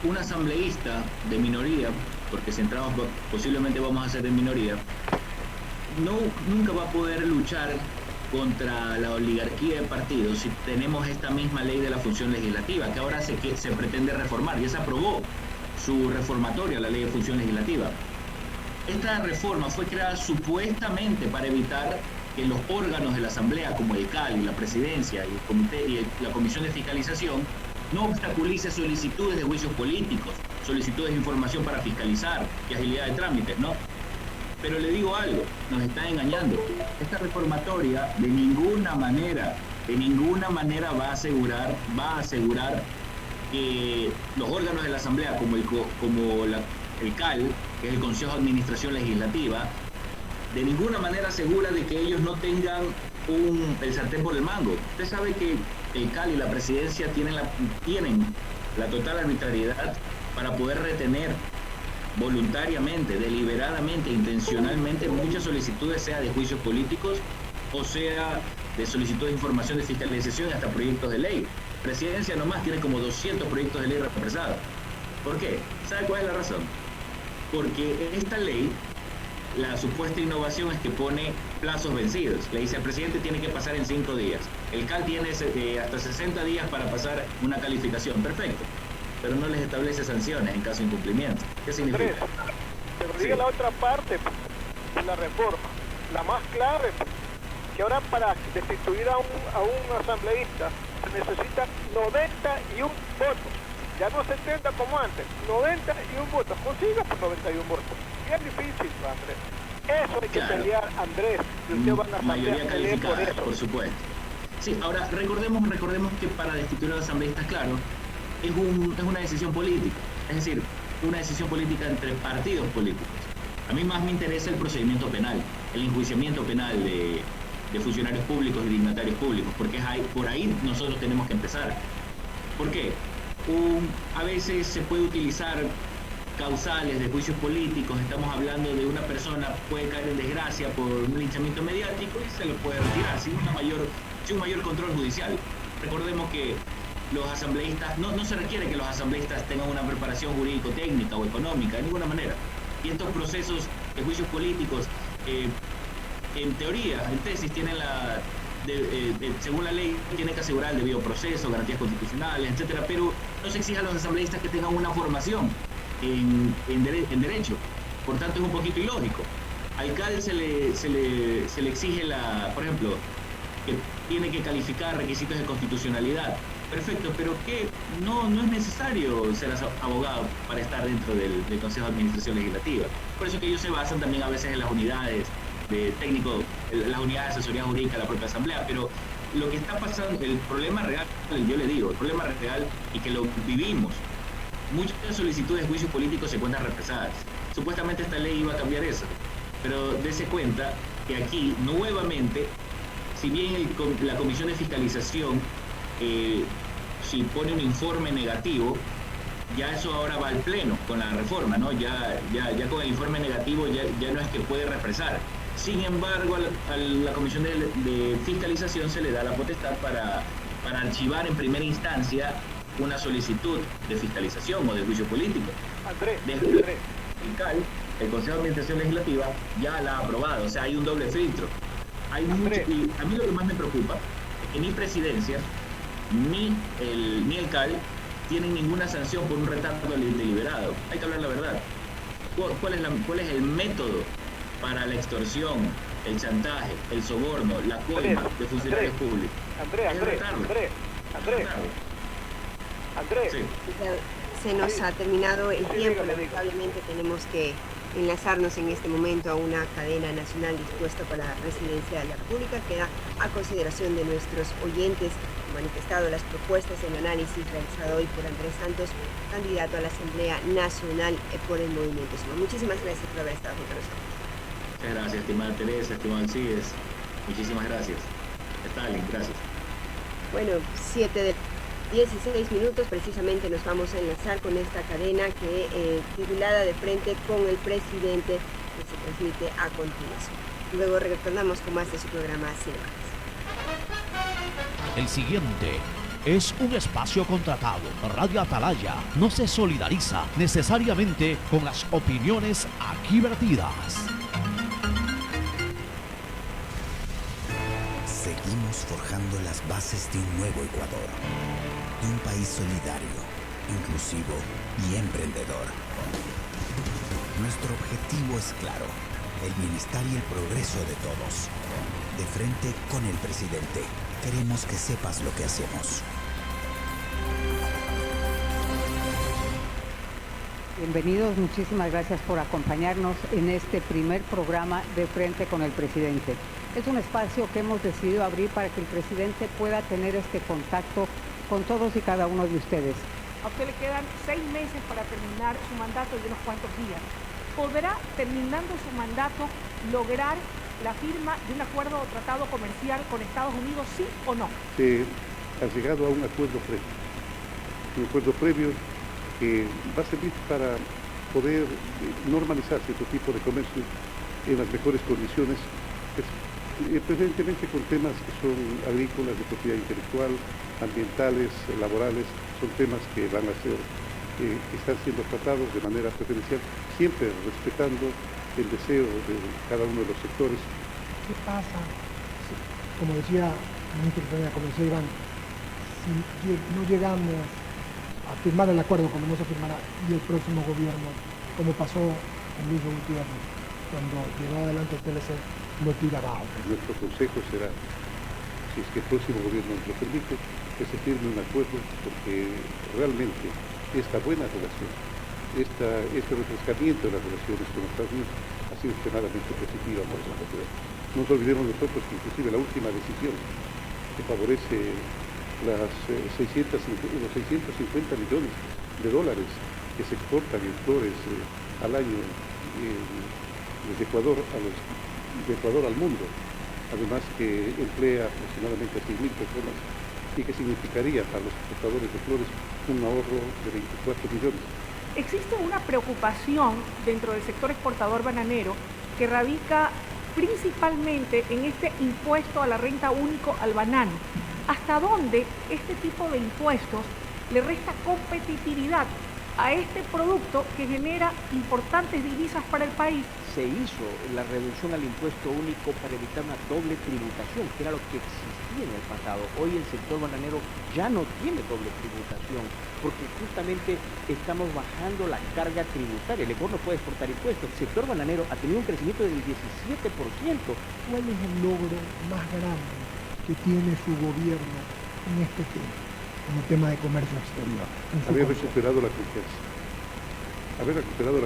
Un asambleísta de minoría, porque si entramos posiblemente vamos a ser de minoría, nunca va a poder luchar contra la oligarquía de partidos si tenemos esta misma ley de la función legislativa, que ahora se pretende reformar. Ya se aprobó su reformatoria, la ley de función legislativa. Esta reforma fue creada supuestamente para evitar que los órganos de la Asamblea, como el CAL y la Presidencia y el Comité y la Comisión de Fiscalización, no obstaculice solicitudes de juicios políticos, solicitudes de información para fiscalizar y agilidad de trámites, ¿no? Pero le digo algo, nos están engañando. Esta reformatoria de ninguna manera va a asegurar que los órganos de la Asamblea, como el CAL, que es el Consejo de Administración Legislativa, de ninguna manera asegura de que ellos no tengan el sartén por el mango. Usted sabe que el CAL y la Presidencia tienen la total arbitrariedad para poder retener voluntariamente, deliberadamente, intencionalmente muchas solicitudes, sea de juicios políticos o sea de solicitud de información de fiscalización y hasta proyectos de ley. Presidencia nomás tiene como 200 proyectos de ley represados. ¿Por qué? ¿Sabe cuál es la razón? Porque esta ley, la supuesta innovación es que pone plazos vencidos. Le dice al presidente tiene que pasar en 5 días. El CAL tiene hasta 60 días para pasar una calificación. Perfecto. Pero no les establece sanciones en caso de incumplimiento. ¿Qué significa? Pero diga la otra parte de la reforma, la más clave, que ahora para destituir a un asambleísta se necesitan 91 votos. Ya no 70 como antes, 91 votos. Consiga por 91 votos. Bien difícil, Andrés. Eso hay que pelear, Andrés. Y usted van a mayoría pelear calificada, por supuesto. Sí, ahora recordemos que para destituir a los asambleístas, claro, es una decisión política, es decir, una decisión política entre partidos políticos. A mí más me interesa el procedimiento penal, el enjuiciamiento penal de funcionarios públicos y dignatarios públicos, porque por ahí nosotros tenemos que empezar. ¿Por qué? A veces se puede utilizar causales de juicios políticos, estamos hablando de una persona puede caer en desgracia por un linchamiento mediático y se lo puede retirar sin un mayor control judicial. Recordemos que los asambleístas, no se requiere que los asambleístas tengan una preparación jurídico-técnica o económica, de ninguna manera. Y estos procesos de juicios políticos, en teoría, en tesis, tienen según la ley, tienen que asegurar el debido proceso, garantías constitucionales, etcétera, pero no se exige a los asambleístas que tengan una formación en derecho. Por tanto, es un poquito ilógico. Al CAL se le exige, por ejemplo, que tiene que calificar requisitos de constitucionalidad. Perfecto, pero que no es necesario ser abogado para estar dentro del Consejo de Administración Legislativa. Por eso que ellos se basan también a veces en las unidades de técnico, las unidades de asesoría jurídica de la propia Asamblea, pero lo que está pasando, el problema real, yo le digo, el problema real y que lo vivimos, muchas solicitudes de juicios políticos se encuentran represadas. Supuestamente esta ley iba a cambiar eso, pero dése cuenta que aquí nuevamente, si bien la Comisión de Fiscalización si pone un informe negativo, ya eso ahora va al pleno con la reforma, ¿no? Ya con el informe negativo ya no es que puede represar. Sin embargo, a la Comisión de Fiscalización se le da la potestad para archivar en primera instancia una solicitud de fiscalización o de juicio político. Andrés. El CAL, el Consejo de Administración Legislativa, ya la ha aprobado, o sea, hay un doble filtro. Y a mí lo que más me preocupa es que ni Presidencia ni el CAL tienen ninguna sanción por un retardo deliberado. Hay que hablar la verdad. ¿Cuál es el método para la extorsión, el chantaje, el soborno, la coima de funcionarios públicos? Andrés. Sí. Se nos ha terminado el tiempo, lamentablemente tenemos que enlazarnos en este momento a una cadena nacional dispuesta para la Presidencia de la República. Queda a consideración de nuestros oyentes manifestado las propuestas en análisis realizado hoy por Andrés Santos, candidato a la Asamblea Nacional por el Movimiento Suma. Muchísimas gracias por haber estado junto a nosotros. Muchas gracias, estimada Teresa, estimado Alcides. Muchísimas gracias. Stalin, gracias. Bueno, 7 de 16 minutos precisamente nos vamos a enlazar con esta cadena que titulada De Frente con el Presidente, que se transmite a continuación. Luego retornamos con más de su programa Cinemas. El siguiente es un espacio contratado. Radio Atalaya no se solidariza necesariamente con las opiniones aquí vertidas. Seguimos forjando las bases de un nuevo Ecuador, de un país solidario, inclusivo y emprendedor. Nuestro objetivo es claro, el bienestar y el progreso de todos. De frente con el presidente, queremos que sepas lo que hacemos. Bienvenidos, muchísimas gracias por acompañarnos en este primer programa De Frente con el Presidente. Es un espacio que hemos decidido abrir para que el presidente pueda tener este contacto con todos y cada uno de ustedes. A usted le quedan 6 meses para terminar su mandato y unos cuantos días. ¿Podrá, terminando su mandato, lograr la firma de un acuerdo o tratado comercial con Estados Unidos, sí o no? Ha llegado a un acuerdo previo que va a servir para poder normalizar cierto tipo de comercio en las mejores condiciones, preferentemente con temas que son agrícolas, de propiedad intelectual, ambientales, laborales, son temas que van a ser, que están siendo tratados de manera preferencial, siempre respetando el deseo de cada uno de los sectores. ¿Qué pasa? Como decía el ministro de Economía, como decía Iván, si no llegamos a firmar el acuerdo como no se firmará y el próximo gobierno, como pasó en Luis Gutiérrez, cuando llevó adelante el TLC, lo tira abajo? Nuestro consejo será, si es que el próximo gobierno nos lo permite, que se firme un acuerdo, porque realmente esta buena relación, este refrescamiento de las relaciones con Estados Unidos ha sido extremadamente positiva para esa sociedad. No nos olvidemos nosotros que inclusive la última decisión que favorece los 650 millones de dólares que se exportan en flores al año desde Ecuador al mundo, además que emplea aproximadamente a 6.000 personas y que significaría para los exportadores de flores un ahorro de 24 millones. Existe una preocupación dentro del sector exportador bananero que radica principalmente en este impuesto a la renta único al banano. ¿Hasta dónde este tipo de impuestos le resta competitividad a este producto que genera importantes divisas para el país? Se hizo la reducción al impuesto único para evitar una doble tributación, que era lo que existía en el pasado. Hoy el sector bananero ya no tiene doble tributación, porque justamente estamos bajando la carga tributaria. El Ecuador no puede exportar impuestos. El sector bananero ha tenido un crecimiento del 17%. ¿Cuál es el logro más grande que tiene su gobierno en este tema, en el tema de comercio exterior? Haber recuperado la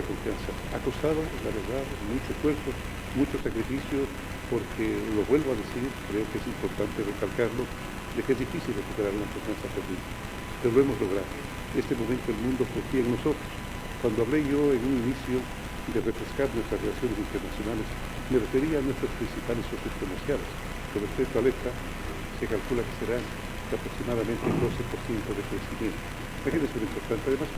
confianza. Ha costado, la verdad, mucho esfuerzo, mucho sacrificio, porque lo vuelvo a decir, creo que es importante recalcarlo, de que es difícil recuperar una confianza perdida. Pero lo hemos logrado. En este momento el mundo confía en nosotros. Cuando hablé yo en un inicio de refrescar nuestras relaciones internacionales, me refería a nuestros principales socios comerciales. Con respecto a EFTA, se calcula que serán aproximadamente el 12% de crecimiento. Imagínense lo importante. Además,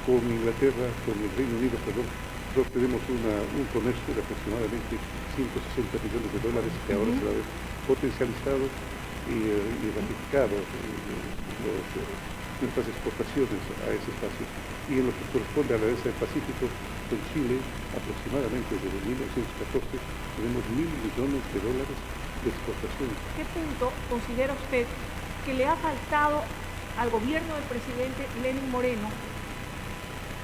con Inglaterra, con el Reino Unido, nosotros tenemos un comercio de aproximadamente 160 millones de dólares que ahora se va a ver potencializado y ratificado nuestras exportaciones a ese espacio. Y en lo que corresponde a la Alianza del Pacífico, con Chile, aproximadamente desde 1914, tenemos 1.000 millones de dólares de exportación. ¿Qué punto considera usted que le ha faltado al gobierno del presidente Lenín Moreno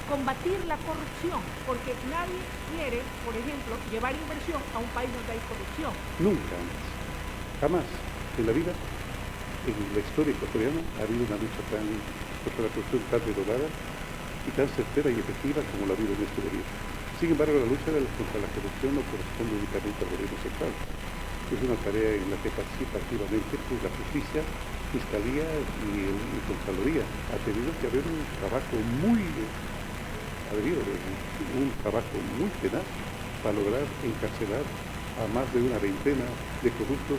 combatir la corrupción? Porque nadie quiere, por ejemplo, llevar inversión a un país donde hay corrupción. Nunca antes, jamás en la vida, en la historia ecuatoriana, ha habido una lucha contra la corrupción tan redobada y tan certera y efectiva como la ha habido en este gobierno. Sin embargo, la lucha contra la corrupción no corresponde únicamente al gobierno central. Es una tarea en la que participa activamente la justicia, fiscalía y Contraloría. Ha tenido que haber un trabajo muy tenaz para lograr encarcelar a más de una veintena de corruptos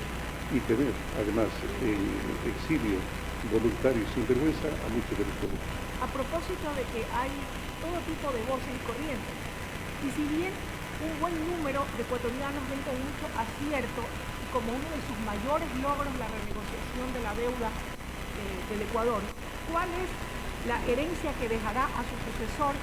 y tener además en exilio voluntarios sin vergüenza a muchos de los corruptos. A propósito de que hay todo tipo de voces y corrientes, y si bien un buen número de ecuatorianos ven con mucho acierto y como uno de sus mayores logros la renegociación de la deuda del Ecuador, ¿cuál es la herencia que dejará a su sucesor?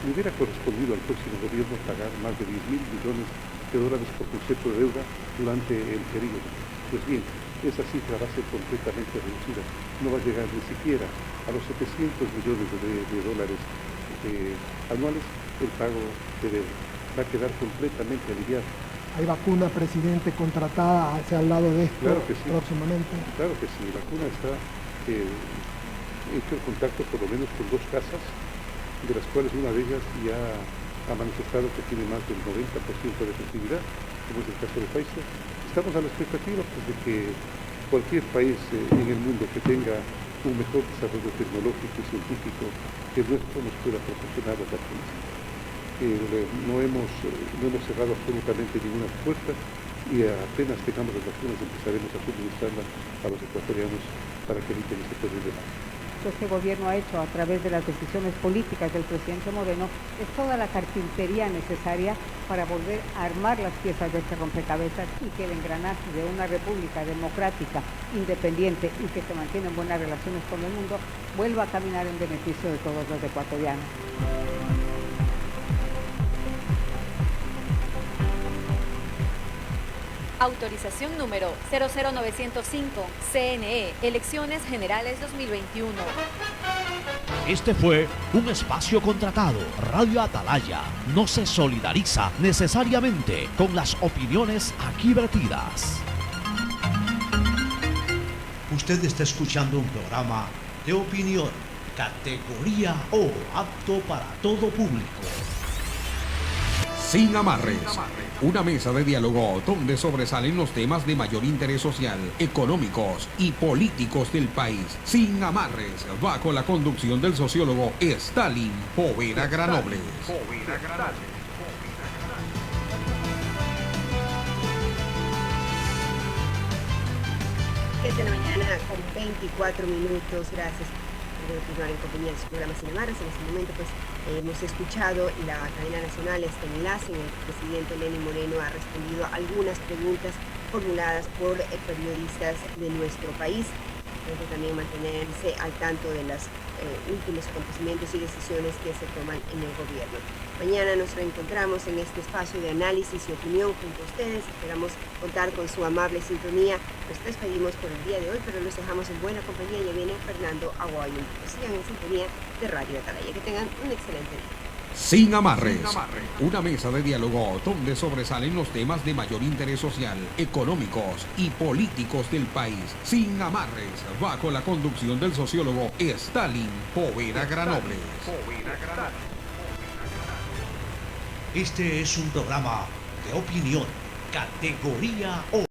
Le hubiera correspondido al próximo gobierno pagar más de 10.000 millones de dólares por concepto de deuda durante el periodo. Pues bien, esa cifra va a ser completamente reducida. No va a llegar ni siquiera a los 700 millones de dólares anuales el pago de deuda. Va a quedar completamente aliviado. ¿Hay vacuna, presidente, contratada hacia al lado de esto claro que sí. próximamente? Claro que sí, la vacuna está hecho el contacto por lo menos con 2 casas, de las cuales una de ellas ya ha manifestado que tiene más del 90% de efectividad, como es el caso de Pfizer. Estamos a la expectativa pues, de que cualquier país en el mundo que tenga un mejor desarrollo tecnológico y científico que nuestro nos pueda proporcionar las vacunas. No hemos cerrado absolutamente ninguna puerta y apenas tengamos las vacunas empezaremos a suministrarlas a los ecuatorianos para que eviten este terrible mal. Este gobierno ha hecho a través de las decisiones políticas del presidente Moreno es toda la carpintería necesaria para volver a armar las piezas de este rompecabezas y que el engranaje de una república democrática, independiente y que se mantiene en buenas relaciones con el mundo vuelva a caminar en beneficio de todos los ecuatorianos. Autorización número 00905, CNE, Elecciones Generales 2021. Este fue un espacio contratado. Radio Atalaya no se solidariza necesariamente con las opiniones aquí vertidas. Usted está escuchando un programa de opinión, categoría O, apto para todo público. Sin amarres. Una mesa de diálogo donde sobresalen los temas de mayor interés social, económicos y políticos del país. Sin amarres, bajo la conducción del sociólogo Stalin Poveda Granobles. Esta mañana con 24 minutos. Gracias por continuar en compañía de su programa Sin Amarres. En este momento pues hemos escuchado la cadena nacional, este enlace en el que el presidente Lenín Moreno ha respondido a algunas preguntas formuladas por periodistas de nuestro país. También mantenerse al tanto de los últimos acontecimientos y decisiones que se toman en el gobierno. Mañana nos reencontramos en este espacio de análisis y opinión junto a ustedes. Esperamos contar con su amable sintonía. Nos despedimos por el día de hoy, pero los dejamos en buena compañía. Ya viene Fernando Aguayo. Sigan en sintonía de Radio Atalaya. Que tengan un excelente día. Sin amarres, una mesa de diálogo donde sobresalen los temas de mayor interés social, económicos y políticos del país. Sin amarres, bajo la conducción del sociólogo Stalin Poveda Granobles. Este es un programa de opinión, categoría O.